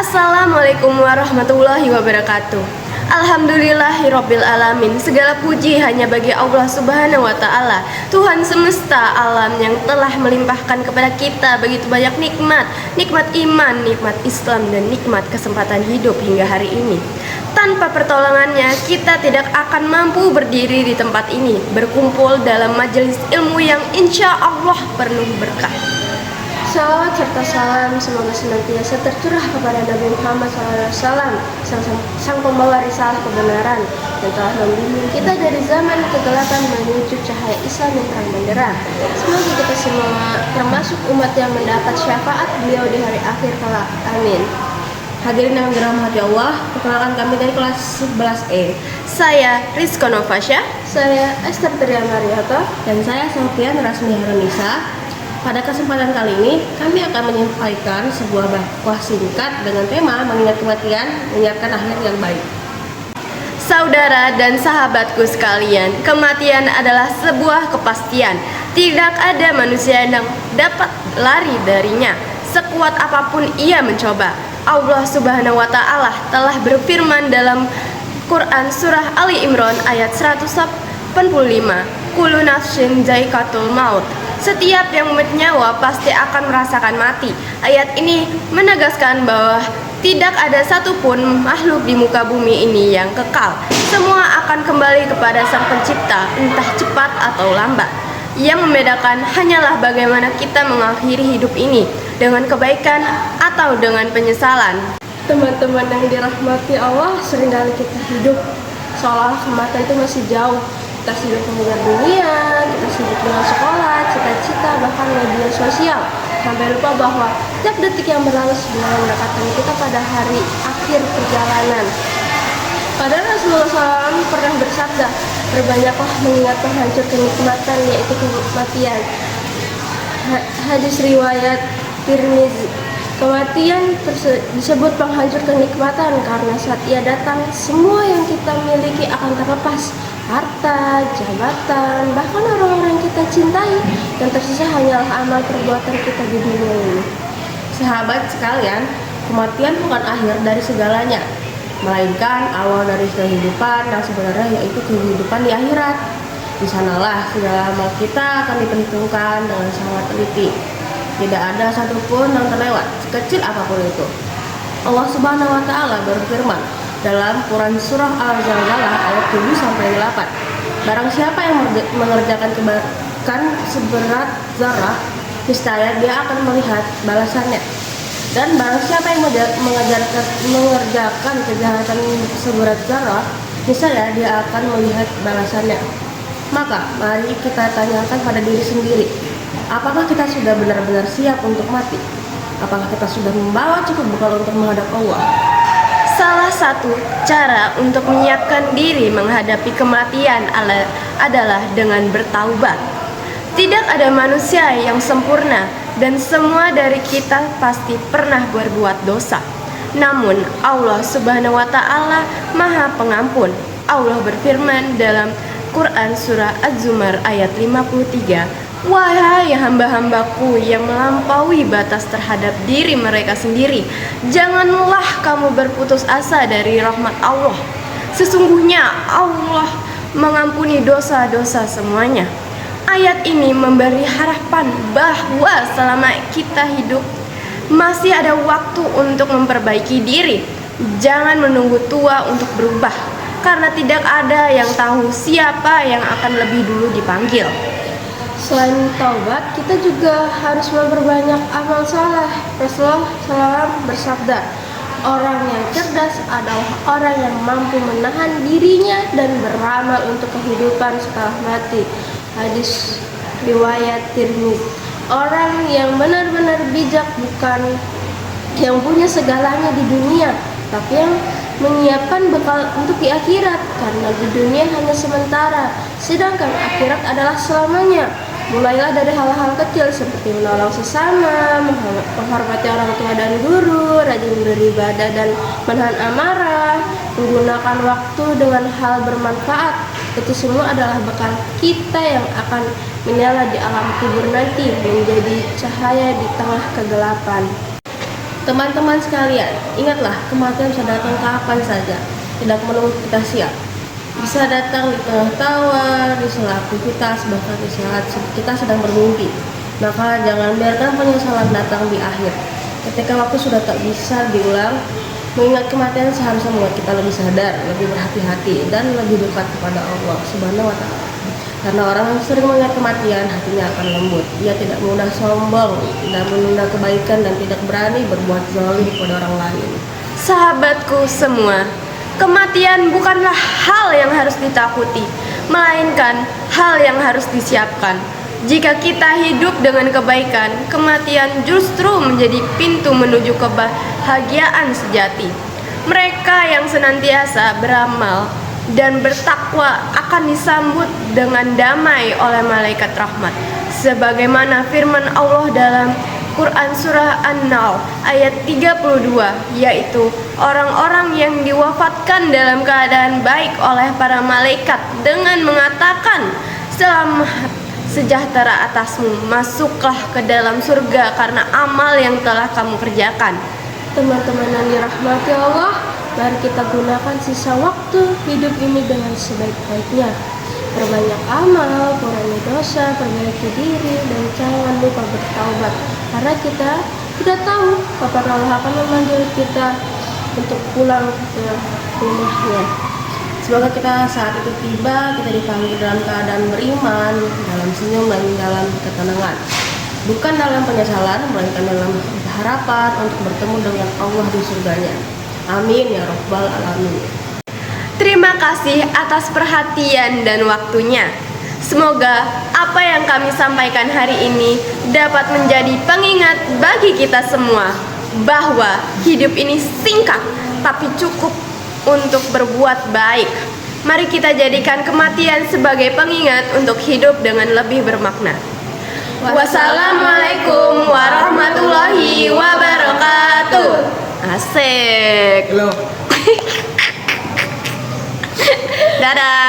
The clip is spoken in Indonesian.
Assalamualaikum warahmatullahi wabarakatuh. Alhamdulillahirabbil alamin. Segala puji hanya bagi Allah Subhanahu wa taala, Tuhan semesta alam yang telah melimpahkan kepada kita begitu banyak nikmat, nikmat iman, nikmat Islam dan nikmat kesempatan hidup hingga hari ini. Tanpa pertolongannya, kita tidak akan mampu berdiri di tempat ini, berkumpul dalam majelis ilmu yang insya Allah penuh berkah. Salawat serta salam semoga senantiasa tercurah kepada Nabi Muhammad SAW, sang pembawa risalah kebenaran yang telah membimbing kita dari zaman kegelapan menuju cahaya Islam yang terang benderang. Semoga kita semua termasuk umat yang mendapat syafaat beliau di hari akhir kelak. Amin. Hadirin yang dirahmati Allah, perkenalkan kami dari kelas 11E. Saya Rizko Novasya, Saya Esther Tria Mariato, dan saya Sofian Rasmi Haronisa. Pada kesempatan kali ini, kami akan menyampaikan sebuah dakwah singkat dengan tema mengingat kematian, menyiapkan akhir yang baik. saudara dan sahabatku sekalian, kematian adalah sebuah kepastian. Tidak ada manusia yang dapat lari darinya, sekuat apapun ia mencoba. Allah Subhanahu wa taala telah berfirman dalam Quran surah Ali Imran ayat 185, Kullu nafsin zaikatul maut. Setiap yang bernyawa pasti akan merasakan mati. Ayat ini menegaskan bahwa tidak ada satupun makhluk di muka bumi ini yang kekal. Semua akan kembali kepada Sang Pencipta, entah cepat atau lambat. Yang membedakan hanyalah bagaimana kita mengakhiri hidup ini, dengan kebaikan atau dengan penyesalan. Teman-teman yang dirahmati Allah, seringkali kita hidup seolah kematian itu masih jauh. Kita sibuk mengejar dunia, kita sibuk dengan sekolah, cita-cita, bahkan media sosial, sampai lupa bahwa setiap detik yang berlalu sebenarnya mendekatkan kita pada hari akhir perjalanan. Padahal Rasulullah SAW pernah bersabda, berbanyaklah mengingat penghancur kenikmatan, yaitu kematian. Hadis riwayat Tirmizi. Kematian disebut penghancur kenikmatan karena saat ia datang, semua yang kita miliki akan terlepas. Harta, jabatan, bahkan orang-orang yang kita cintai. Yang tersisa hanyalah amal perbuatan kita di dunia ini. Sahabat sekalian, kematian bukan akhir dari segalanya, melainkan awal dari kehidupan yang sebenarnya, yaitu kehidupan di akhirat. Di sanalah segala amal kita akan diperhitungkan dengan sangat teliti. Tidak ada satupun yang terlewat, sekecil apapun itu. Allah Subhanahu wa taala berfirman dalam Quran surah Al-Zalzalah ayat 7-8. Barang siapa yang mengerjakan kebaikan seberat zarah, niscaya dia akan melihat balasannya. Dan barang siapa yang mengerjakan kejahatan seberat zarah, niscaya dia akan melihat balasannya. Maka mari kita tanyakan pada diri sendiri, apakah kita sudah benar-benar siap untuk mati? Apakah kita sudah membawa cukup bekal untuk menghadap Allah? Salah satu cara untuk menyiapkan diri menghadapi kematian adalah dengan bertaubat. Tidak ada manusia yang sempurna dan semua dari kita pasti pernah berbuat dosa. Namun Allah Subhanahu wa taala Maha Pengampun. Allah berfirman dalam Quran surah Az-Zumar ayat 53, wahai hamba-hambaku yang melampaui batas terhadap diri mereka sendiri, janganlah kamu berputus asa dari rahmat Allah. Sesungguhnya Allah mengampuni dosa-dosa semuanya. Ayat ini memberi harapan bahwa selama kita hidup masih ada waktu untuk memperbaiki diri. Jangan menunggu tua untuk berubah, karena tidak ada yang tahu siapa yang akan lebih dulu dipanggil. Selain taubat, kita juga harus memperbanyak amal saleh. Rasulullah SAW bersabda, orang yang cerdas adalah orang yang mampu menahan dirinya dan beramal untuk kehidupan setelah mati. Hadis riwayat Tirmizi. Orang yang benar-benar bijak bukan yang punya segalanya di dunia, tapi yang menyiapkan bekal untuk di akhirat, karena di dunia hanya sementara, sedangkan akhirat adalah selamanya. Mulailah dari hal-hal kecil seperti menolong sesama, menghormati orang tua dan guru, rajin beribadah dan menahan amarah, menggunakan waktu dengan hal bermanfaat. Itu semua adalah bekal kita yang akan menyala di alam kubur nanti, menjadi cahaya di tengah kegelapan. Teman-teman sekalian, ingatlah kematian bisa datang kapan saja, tidak menunggu kita siap. Bisa datang di tengah tawa, di sela aktivitas, bahkan di saat kita sedang bermimpi. Maka jangan biarkan penyesalan datang di akhir. Ketika waktu sudah tak bisa diulang, mengingat kematian seharusnya membuat kita lebih sadar, lebih berhati-hati, dan lebih dekat kepada Allah Subhanahu wa Ta'ala. Karena orang yang sering mengingat kematian, hatinya akan lembut. Ia tidak mudah sombong, tidak menunda kebaikan, dan tidak berani berbuat zalim kepada orang lain. Sahabatku semua, kematian bukanlah hal yang harus ditakuti, melainkan hal yang harus disiapkan. Jika kita hidup dengan kebaikan, kematian justru menjadi pintu menuju kebahagiaan sejati. Mereka yang senantiasa beramal dan bertakwa akan disambut dengan damai oleh malaikat rahmat. Sebagaimana firman Allah dalam Quran Surah An-Nahl ayat 32, yaitu orang-orang yang diwafatkan dalam keadaan baik oleh para malaikat dengan mengatakan, selamat sejahtera atasmu, masuklah ke dalam surga karena amal yang telah kamu kerjakan. Teman-teman yang dirahmati Allah, mari kita gunakan sisa waktu hidup ini dengan sebaik-baiknya. Perbanyak amal, kurangi dosa, perbaiki diri, dan jangan lupa bertaubat. Karena kita tidak tahu kapan Allah akan memanggil kita untuk pulang ke rumahnya. Semoga kita saat itu tiba, kita dipanggil dalam keadaan beriman, dalam senyum dan dalam ketenangan. Bukan dalam penyesalan, melainkan dalam harapan untuk bertemu dengan Allah di surganya. Amin ya Rabbal Alamin. Terima kasih atas perhatian dan waktunya. Semoga apa yang kami sampaikan hari ini dapat menjadi pengingat bagi kita semua bahwa hidup ini singkat tapi cukup untuk berbuat baik. Mari kita jadikan kematian sebagai pengingat untuk hidup dengan lebih bermakna. Wassalamualaikum warahmatullahi wabarakatuh. Asik. Halo. Dadah.